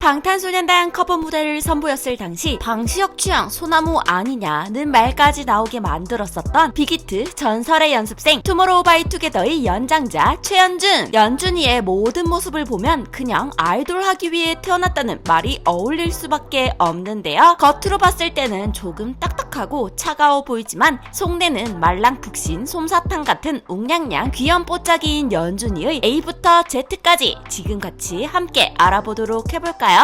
방탄소년단 커버 무대를 선보였을 당시 방시혁 취향 소나무 아니냐는 말까지 나오게 만들었었던 빅히트 전설의 연습생 투모로우바이투게더의 연장자 최연준. 연준이의 모든 모습을 보면 그냥 아이돌 하기 위해 태어났다는 말이 어울릴 수밖에 없는데요. 겉으로 봤을 때는 조금 딱딱하고 차가워 보이지만 속내는 말랑푹신 솜사탕 같은 웅냥냥 귀염 뽀짝이인 연준이의 A부터 Z까지 지금 같이 함께 알아보도록 해볼까요?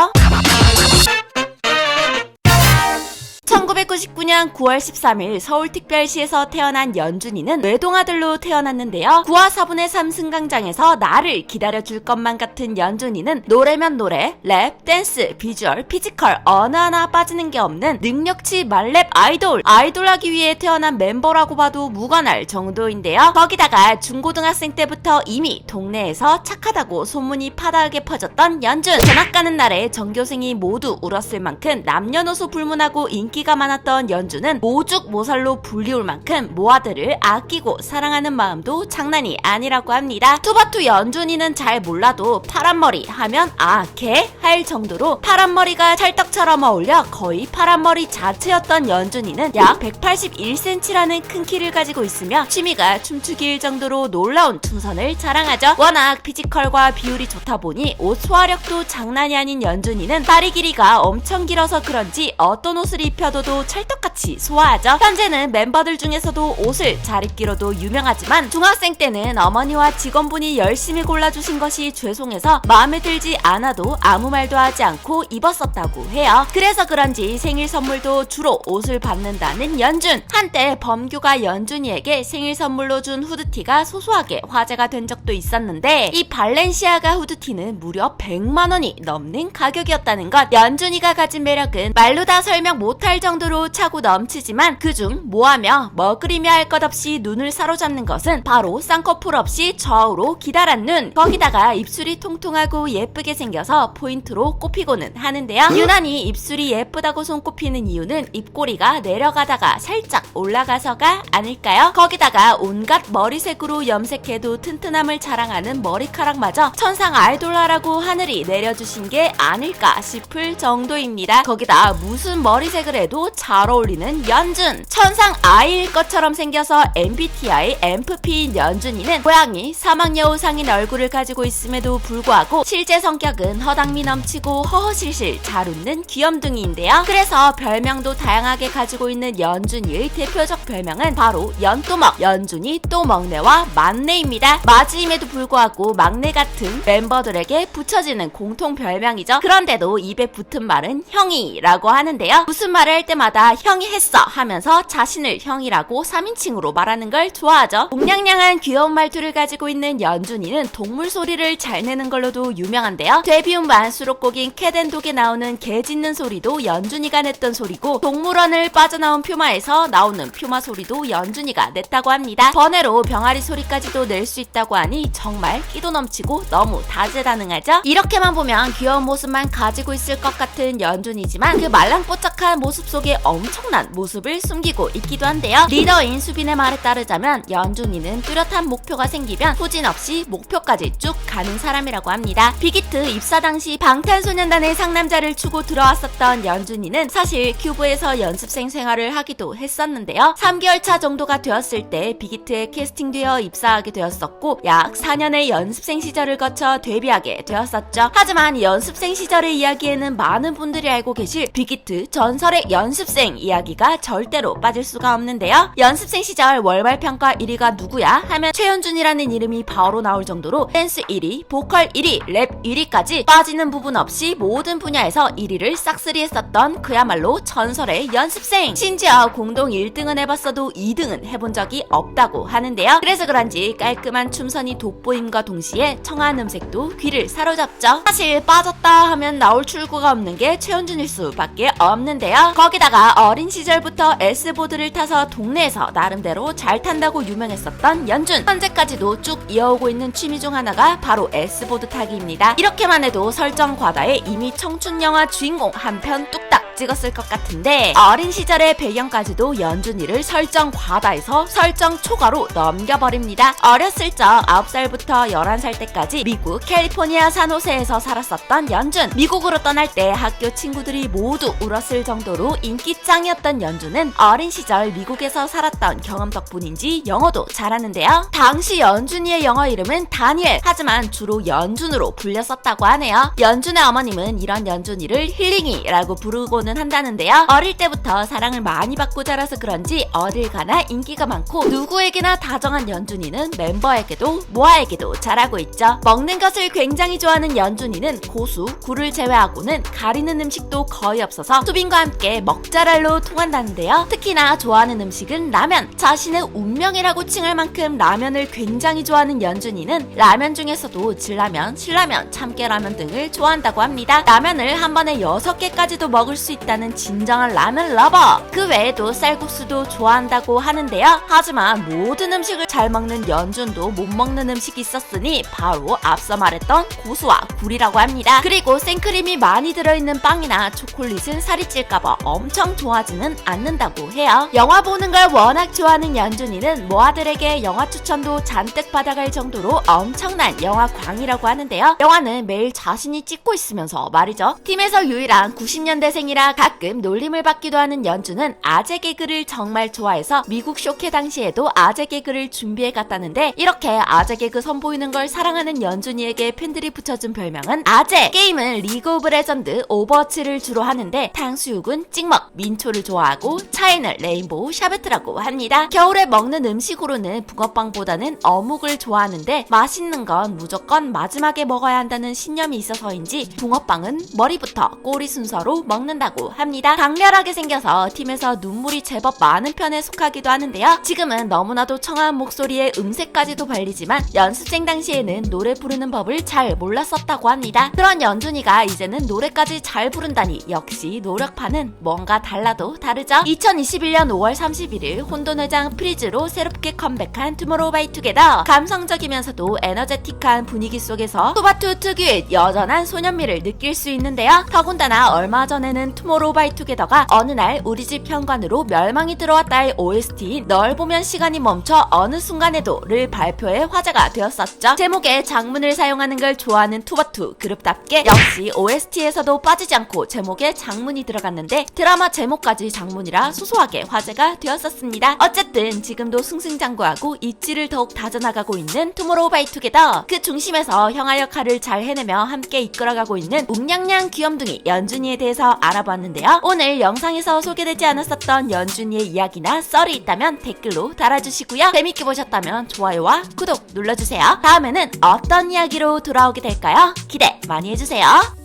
1999년 9월 13일 서울특별시에서 태어난 연준이는 외동아들로 태어났는데요. 9화 4분의 3 승강장에서 나를 기다려줄 것만 같은 연준이는 노래면 노래, 랩, 댄스, 비주얼, 피지컬 어느 하나 빠지는 게 없는 능력치 말랩 아이돌. 아이돌하기 위해 태어난 멤버라고 봐도 무관할 정도인데요. 거기다가 중고등학생 때부터 이미 동네에서 착하다고 소문이 파다하게 퍼졌던 연준. 전학 가는 날에 전교생이 모두 울었을 만큼 남녀노소 불문하고 인기가 많았던 연준은 모죽모살로 불리울 만큼 모아들을 아끼고 사랑하는 마음도 장난이 아니라고 합니다. 투바투 연준이는 잘 몰라도 파란머리 하면 아, 걔? 할 정도로 파란머리가 찰떡처럼 어울려 거의 파란머리 자체였던 연준이는 약 181cm라는 큰 키를 가지고 있으며 취미가 춤추기일 정도로 놀라운 춤선을 자랑하죠. 워낙 피지컬과 비율이 좋다 보니 옷 소화력도 장난이 아닌 연준이는 다리 길이가 엄청 길어서 그런지 어떤 옷을 입혀도 찰떡같이 소화하죠. 현재는 멤버들 중에서도 옷을 잘 입기로도 유명하지만 중학생 때는 어머니와 직원분이 열심히 골라주신 것이 죄송해서 마음에 들지 않아도 아무 말도 하지 않고 입었었다고 해요. 그래서 그런지 생일 선물도 주로 옷을 받는다는 연준. 한때 범규가 연준이에게 생일 선물로 준 후드티가 소소하게 화제가 된 적도 있었는데 이 발렌시아가 후드티는 무려 100만원이 넘는 가격이었다는 것. 연준이가 가진 매력은 말로 다 설명 못할 정도로 차고 넘치지만 그중 뭐하며 먹으리며 할 것 없이 눈을 사로잡는 것은 바로 쌍꺼풀 없이 저우로 기다란 눈. 거기다가 입술이 통통하고 예쁘게 생겨서 포인트로 꼽히고는 하는데요. 유난히 입술이 예쁘다고 손꼽히는 이유는 입꼬리가 내려가다가 살짝 올라가서가 아닐까요? 거기다가 온갖 머리색으로 염색해도 튼튼함을 자랑하는 머리카락마저 천상 아이돌하라고 하늘이 내려주신 게 아닐까 싶을 정도입니다. 거기다 무슨 머리색을 해도 잘 어울리는 연준. 천상 아이일 것처럼 생겨서 MBTI MFP인 연준이는 고양이 사막여우 상인 얼굴을 가지고 있음에도 불구하고 실제 성격은 허당미 넘치고 허허실실 잘 웃는 귀염둥이인데요. 그래서 별명도 다양하게 가지고 있는 연준이의 대표적 별명은 바로 연또먹, 연준이 또 먹네와 막내입니다. 맞이임에도 불구하고 막내 같은 멤버들에게 붙여지는 공통 별명이죠. 그런데도 입에 붙은 말은 형이라고 하는데요. 무슨 말을 할 때마다 형이 했어 하면서 자신을 형이라고 3인칭으로 말하는 걸 좋아하죠. 웅냥냥한 귀여운 말투를 가지고 있는 연준이는 동물 소리를 잘 내는 걸로도 유명한데요. 데뷔 음반 수록곡인 캣앤독에 나오는 개 짖는 소리도 연준이가 냈던 소리고 동물원을 빠져나온 퓨마에서 나오는 퓨마 소리도 연준이가 냈다고 합니다. 번외로 병아리 소리까지도 낼 수 있다고 하니 정말 끼도 넘치고 너무 다재다능하죠. 이렇게만 보면 귀여운 모습만 가지고 있을 것 같은 연준이지만 그 말랑뽀짝한 모습 속에 엄청난 모습을 숨기고 있기도 한데요. 리더인 수빈의 말에 따르자면 연준이는 뚜렷한 목표가 생기면 후진 없이 목표까지 쭉 가는 사람이라고 합니다. 빅히트 입사 당시 방탄소년단의 상남자를 추고 들어왔었던 연준이는 사실 큐브에서 연습생 생활을 하기도 했었는데요. 3개월 차 정도가 되었을 때 빅히트에 캐스팅되어 입사하게 되었었고 약 4년의 연습생 시절을 거쳐 데뷔하게 되었었죠. 하지만 연습생 시절의 이야기에는 많은 분들이 알고 계실 빅히트 전설의 연습생 이야기가 절대로 빠질 수가 없는데요. 연습생 시절 월말 평가 1위가 누구야 하면 최연준이라는 이름이 바로 나올 정도로 댄스 1위, 보컬 1위, 랩 1위까지 빠지는 부분 없이 모든 분야에서 1위를 싹쓸이했었던 그야말로 전설의 연습생. 심지어 공동 1등은 해봤어도 2등은 해본 적이 없다고 하는데요. 그래서 그런지 깔끔한 춤선이 돋보임과 동시에 청아한 음색도 귀를 사로잡죠. 사실 빠졌다 하면 나올 출구가 없는 게 최연준일 수밖에 없는데요. 거기다가 어린 시절부터 S보드를 타서 동네에서 나름대로 잘 탄다고 유명했었던 연준. 현재까지도 쭉 이어오고 있는 취미 중 하나가 바로 S보드 타기입니다. 이렇게만 해도 설정 과다에 이미 청춘 영화 주인공 한 편 뚝딱 막 찍었을 것 같은데 어린 시절의 배경까지도 연준이를 설정 과다해서 설정 초과로 넘겨버립니다. 어렸을 적 9살부터 11살 때까지 미국 캘리포니아 산호세에서 살았었던 연준. 미국으로 떠날 때 학교 친구들이 모두 울었을 정도로 인기짱이었던 연준은 어린 시절 미국에서 살았던 경험 덕분인지 영어도 잘하는데요. 당시 연준이의 영어 이름은 다니엘. 하지만 주로 연준으로 불렸었다고 하네요. 연준의 어머님은 이런 연준이를 힐링이라고 부르고는 한다는데요. 어릴 때부터 사랑을 많이 받고 자라서 그런지 어딜 가나 인기가 많고 누구에게나 다정한 연준이는 멤버에게도 모아에게도 잘하고 있죠. 먹는 것을 굉장히 좋아하는 연준이는 고수, 굴을 제외하고는 가리는 음식도 거의 없어서 수빈과 함께 먹자랄로 통한다는데요. 특히나 좋아하는 음식은 라면. 자신의 운명이라고 칭할 만큼 라면을 굉장히 좋아하는 연준이는 라면 중에서도 진라면, 신라면, 참깨라면 등을 좋아한다고 합니다. 라면을 한 번에 6개까지도 먹을 수 있다는 진정한 라면 러버. 그 외에도 쌀국수도 좋아한다고 하는데요. 하지만 모든 음식을 잘 먹는 연준도 못 먹는 음식이 있었으니 바로 앞서 말했던 고수와 굴이라고 합니다. 그리고 생크림이 많이 들어있는 빵이나 초콜릿은 살이 찔까봐 엄청 좋아하지는 않는다고 해요. 영화 보는 걸 워낙 좋아하는 연준이는 모아들에게 영화 추천도 잔뜩 받아갈 정도로 엄청난 영화광이라고 하는데요. 영화는 매일 자신이 찍고 있으면서 말이죠. 팀에서 유일한 90년대생이라 가끔 놀림을 받기도 하는 연준은 아재 개그를 정말 좋아해서 미국 쇼케 당시에도 아재 개그를 준비해 갔다는데 이렇게 아재 개그 선보이는 걸 사랑하는 연준이에게 팬들이 붙여준 별명은 아재. 게임은 리그 오브 레전드, 오버워치를 주로 하는데 탕수육은 찍먹, 민초를 좋아하고 차이는 레인보우 샤베트라고 합니다. 겨울에 먹는 음식으로는 붕어빵보다는 어묵을 좋아하는데 맛있는 건 무조건 마지막에 먹어야 한다는 신념이 있어서인지 붕어빵은 머리부터 꼬리 순서로 먹는다고 합니다. 강렬하게 생겨서 팀에서 눈물이 제법 많은 편에 속하기도 하는데요. 지금은 너무나도 청아한 목소리에 음색까지도 발리지만 연습생 당시에는 노래 부르는 법을 잘 몰랐었다고 합니다. 그런 연준이가 이제는 노래까지 잘 부른다니 역시 노력파는 뭔가 달라도 다르죠. 2021년 5월 31일 혼돈회장 프리즈로 새롭게 컴백한 투모로우바이투게더. 감성적이면서도 에너제틱한 분위기 속에서 투바투 특유의 여전한 소년미를 느낄 수 있는데요. 더군다나 얼마 전에는 투모로우바이투게더가 어느 날 우리 집 현관으로 멸망이 들어왔다의 OST인 널 보면 시간이 멈춰 어느 순간에도를 발표해 화제가 되었었죠. 제목에 장문을 사용하는 걸 좋아하는 투바투 그룹답게 역시 OST에서도 빠지지 않고 제목에 장문이 들어갔는데 드라마 제목까지 장문이라 소소하게 화제가 되었었습니다. 어쨌든 지금도 승승장구하고 입지를 더욱 다져나가고 있는 투모로우바이투게더. 그 중심에서 형아 역할을 잘 해내며 함께 이끌어가고 있는 웅냥냥 귀염둥이 연준이에 대해서 알아봤는데요. 오늘 영상에서 소개되지 않았었던 연준이의 이야기나 썰이 있다면 댓글로 달아주시고요. 재밌게 보셨다면 좋아요와 구독 눌러주세요. 다음에는 어떤 이야기로 돌아오게 될까요? 기대 많이 해주세요.